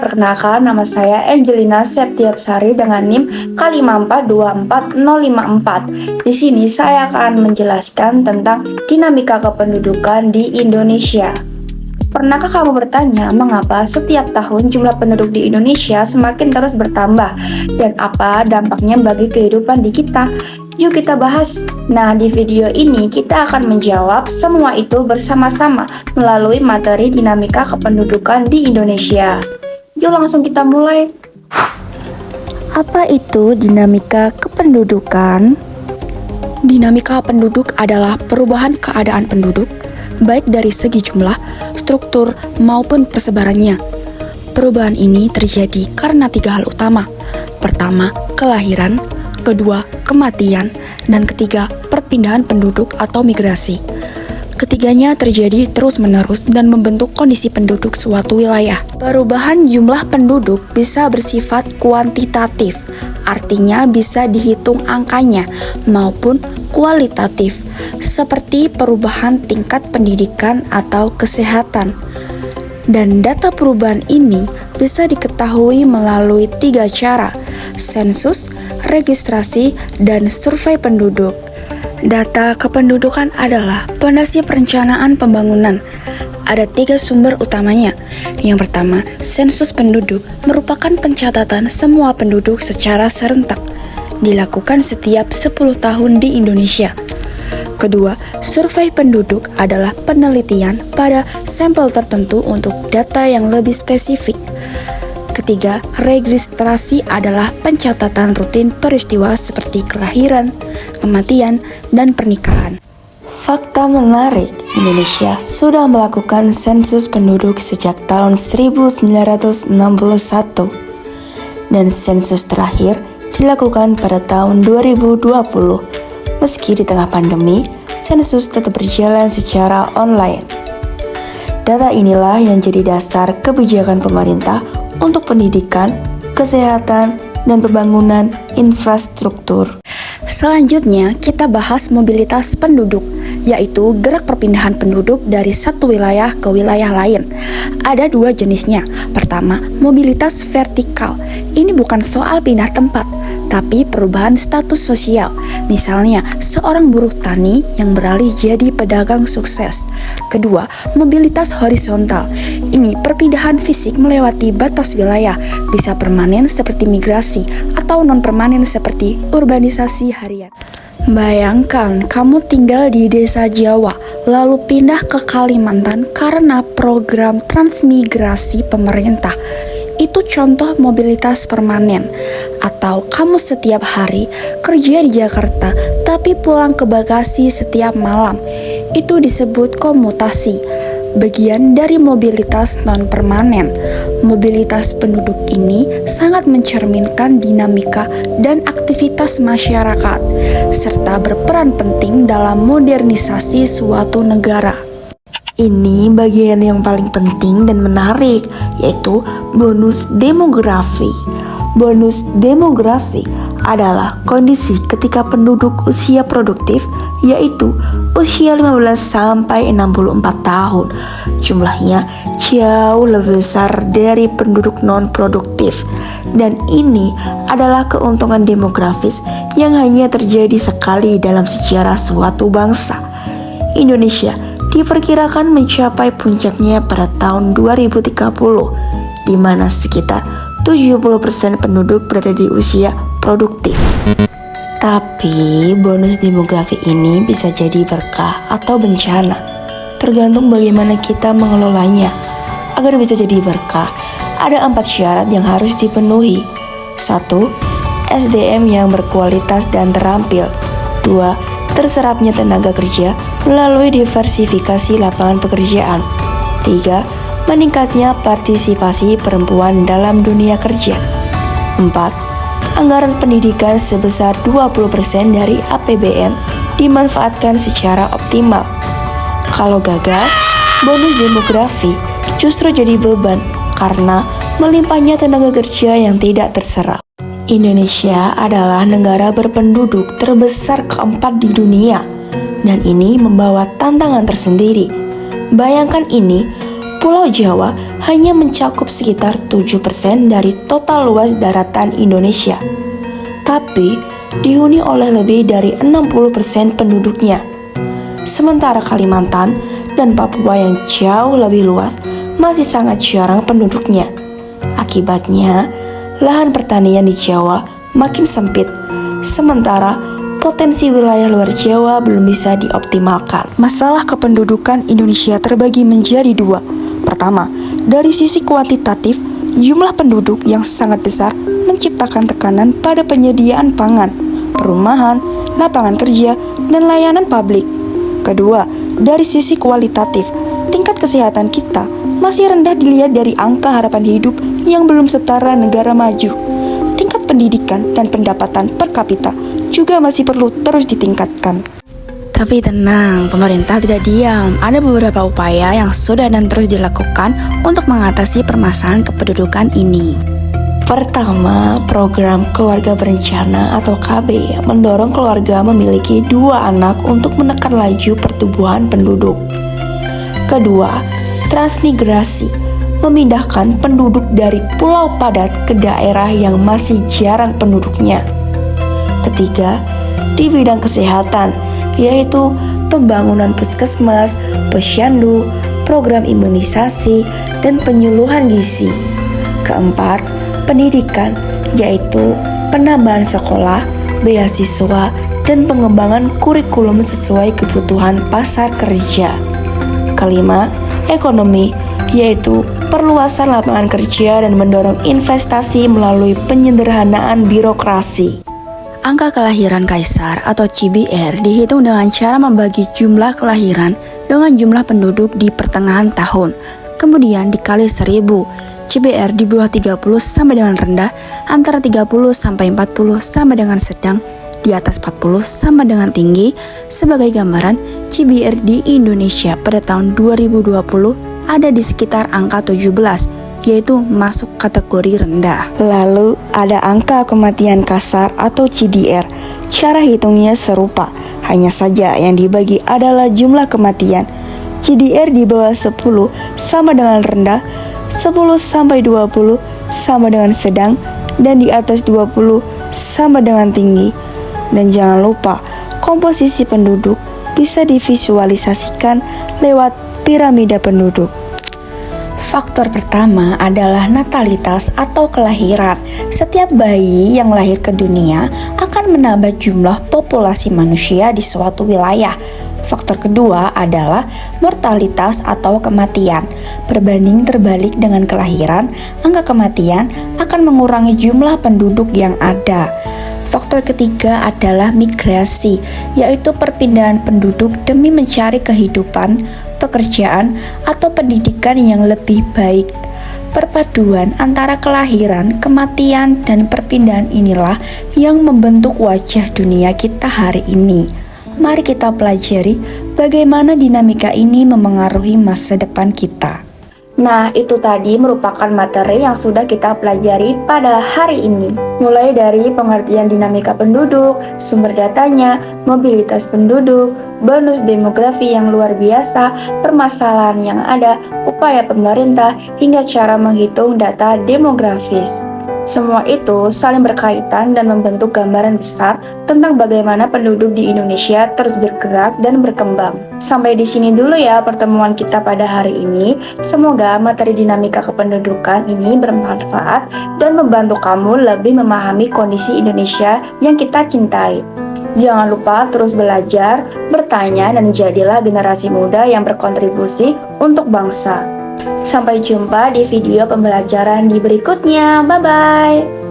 perkenalkan, nama saya Angelina Septiapsari dengan NIM K5424054. Di sini saya akan menjelaskan tentang dinamika kependudukan di Indonesia. Pernahkah kamu bertanya mengapa setiap tahun jumlah penduduk di Indonesia semakin terus bertambah dan apa dampaknya bagi kehidupan di kita? Yuk kita bahas. Nah, di video ini kita akan menjawab semua itu bersama-sama melalui materi dinamika kependudukan di Indonesia. Yuk langsung kita mulai. Apa itu dinamika kependudukan? Dinamika penduduk adalah perubahan keadaan penduduk, baik dari segi jumlah, struktur, maupun persebarannya. Perubahan ini terjadi karena 3 hal utama. Pertama, kelahiran. Kedua, kematian. Dan ketiga, perpindahan penduduk atau migrasi. Ketiganya terjadi terus-menerus dan membentuk kondisi penduduk suatu wilayah. Perubahan jumlah penduduk bisa bersifat kuantitatif, artinya bisa dihitung angkanya, maupun kualitatif, seperti perubahan tingkat pendidikan atau kesehatan. Dan data perubahan ini bisa diketahui melalui 3 cara: sensus, registrasi, dan survei penduduk. Data kependudukan adalah pondasi perencanaan pembangunan. Ada 3 sumber utamanya. Yang pertama, sensus penduduk merupakan pencatatan semua penduduk secara serentak. Dilakukan setiap 10 tahun di Indonesia. Kedua, survei penduduk adalah penelitian pada sampel tertentu untuk data yang lebih spesifik. Ketiga, registrasi adalah pencatatan rutin peristiwa seperti kelahiran, kematian, dan pernikahan. Fakta menarik, Indonesia sudah melakukan sensus penduduk sejak tahun 1961 dan sensus terakhir dilakukan pada tahun 2020. Meski di tengah pandemi, sensus tetap berjalan secara online. Data inilah yang jadi dasar kebijakan pemerintah untuk pendidikan, kesehatan, dan pembangunan infrastruktur. Selanjutnya, kita bahas mobilitas penduduk, yaitu gerak perpindahan penduduk dari satu wilayah ke wilayah lain. Ada 2 jenisnya. Pertama, mobilitas vertikal. Ini bukan soal pindah tempat, tapi perubahan status sosial. Misalnya, seorang buruh tani yang beralih jadi pedagang sukses. Kedua, mobilitas horizontal. Ini perpindahan fisik melewati batas wilayah, bisa permanen seperti migrasi atau non-permanen seperti urbanisasi harian. Bayangkan kamu tinggal di desa Jawa, lalu pindah ke Kalimantan karena program transmigrasi pemerintah. Itu contoh mobilitas permanen. Atau kamu setiap hari kerja di Jakarta tapi pulang ke Bekasi setiap malam. Itu disebut komutasi, bagian dari mobilitas non-permanen. Mobilitas penduduk ini sangat mencerminkan dinamika dan aktivitas masyarakat, serta berperan penting dalam modernisasi suatu negara. Ini bagian yang paling penting dan menarik, yaitu bonus demografi. Bonus demografi adalah kondisi ketika penduduk usia produktif, yaitu usia 15 sampai 64 tahun. Jumlahnya jauh lebih besar dari penduduk non-produktif. Dan ini adalah keuntungan demografis yang hanya terjadi sekali dalam sejarah suatu bangsa. Indonesia diperkirakan mencapai puncaknya pada tahun 2030, di mana sekitar 70% penduduk berada di usia produktif. Tapi bonus demografi ini bisa jadi berkah atau bencana, tergantung bagaimana kita mengelolanya. Agar bisa jadi berkah, ada 4 syarat yang harus dipenuhi. 1. SDM yang berkualitas dan terampil. 2. Terserapnya tenaga kerja melalui diversifikasi lapangan pekerjaan. 3. Meningkatnya partisipasi perempuan dalam dunia kerja. 4. Anggaran pendidikan sebesar 20% dari APBN dimanfaatkan secara optimal. Kalau gagal, bonus demografi justru jadi beban karena melimpahnya tenaga kerja yang tidak terserap. Indonesia adalah negara berpenduduk terbesar keempat di dunia, dan ini membawa tantangan tersendiri. Bayangkan ini, Pulau Jawa hanya mencakup sekitar 7% dari total luas daratan Indonesia. Tapi dihuni oleh lebih dari 60% penduduknya. Sementara Kalimantan dan Papua yang jauh lebih luas masih sangat jarang penduduknya. Akibatnya, lahan pertanian di Jawa makin sempit, sementara potensi wilayah luar Jawa belum bisa dioptimalkan. Masalah kependudukan Indonesia terbagi menjadi dua. Pertama, dari sisi kuantitatif, jumlah penduduk yang sangat besar menciptakan tekanan pada penyediaan pangan, perumahan, lapangan kerja, dan layanan publik. Kedua, dari sisi kualitatif, tingkat kesehatan kita masih rendah dilihat dari angka harapan hidup yang belum setara negara maju. Tingkat pendidikan dan pendapatan per kapita juga masih perlu terus ditingkatkan. Tapi tenang, pemerintah tidak diam. Ada beberapa upaya yang sudah dan terus dilakukan untuk mengatasi permasalahan kependudukan ini. Pertama, program keluarga berencana atau KB mendorong keluarga memiliki 2 anak untuk menekan laju pertumbuhan penduduk. Kedua, transmigrasi memindahkan penduduk dari pulau padat ke daerah yang masih jarang penduduknya. Ketiga, di bidang kesehatan, yaitu pembangunan puskesmas, posyandu, program imunisasi, dan penyuluhan gizi. Keempat, pendidikan, yaitu penambahan sekolah, beasiswa, dan pengembangan kurikulum sesuai kebutuhan pasar kerja. Kelima, ekonomi, yaitu perluasan lapangan kerja dan mendorong investasi melalui penyederhanaan birokrasi. Angka kelahiran kaisar atau CBR dihitung dengan cara membagi jumlah kelahiran dengan jumlah penduduk di pertengahan tahun, kemudian dikali 1000. CBR di bawah 30 sama dengan rendah, antara 30 sampai 40 sama dengan sedang, di atas 40 sama dengan tinggi. Sebagai gambaran, CBR di Indonesia pada tahun 2020 ada di sekitar angka 17, yaitu masuk kategori rendah. Lalu ada angka kematian kasar atau CDR. Cara hitungnya serupa, hanya saja yang dibagi adalah jumlah kematian. CDR di bawah 10 sama dengan rendah, 10 sampai 20 sama dengan sedang, dan di atas 20 sama dengan tinggi. Dan jangan lupa, komposisi penduduk bisa divisualisasikan lewat piramida penduduk. Faktor pertama adalah natalitas atau kelahiran. Setiap bayi yang lahir ke dunia akan menambah jumlah populasi manusia di suatu wilayah. Faktor kedua adalah mortalitas atau kematian. Berbanding terbalik dengan kelahiran, angka kematian akan mengurangi jumlah penduduk yang ada. Faktor ketiga adalah migrasi, yaitu perpindahan penduduk demi mencari kehidupan, pekerjaan, atau pendidikan yang lebih baik. Perpaduan antara kelahiran, kematian, dan perpindahan inilah yang membentuk wajah dunia kita hari ini. Mari kita pelajari bagaimana dinamika ini memengaruhi masa depan kita. Nah, itu tadi merupakan materi yang sudah kita pelajari pada hari ini. Mulai dari pengertian dinamika penduduk, sumber datanya, mobilitas penduduk, bonus demografi yang luar biasa, permasalahan yang ada, upaya pemerintah, hingga cara menghitung data demografis. Semua itu saling berkaitan dan membentuk gambaran besar tentang bagaimana penduduk di Indonesia terus bergerak dan berkembang. Sampai di sini dulu ya pertemuan kita pada hari ini. Semoga materi dinamika kependudukan ini bermanfaat dan membantu kamu lebih memahami kondisi Indonesia yang kita cintai. Jangan lupa terus belajar, bertanya, dan jadilah generasi muda yang berkontribusi untuk bangsa. Sampai jumpa di video pembelajaran di berikutnya. Bye-bye.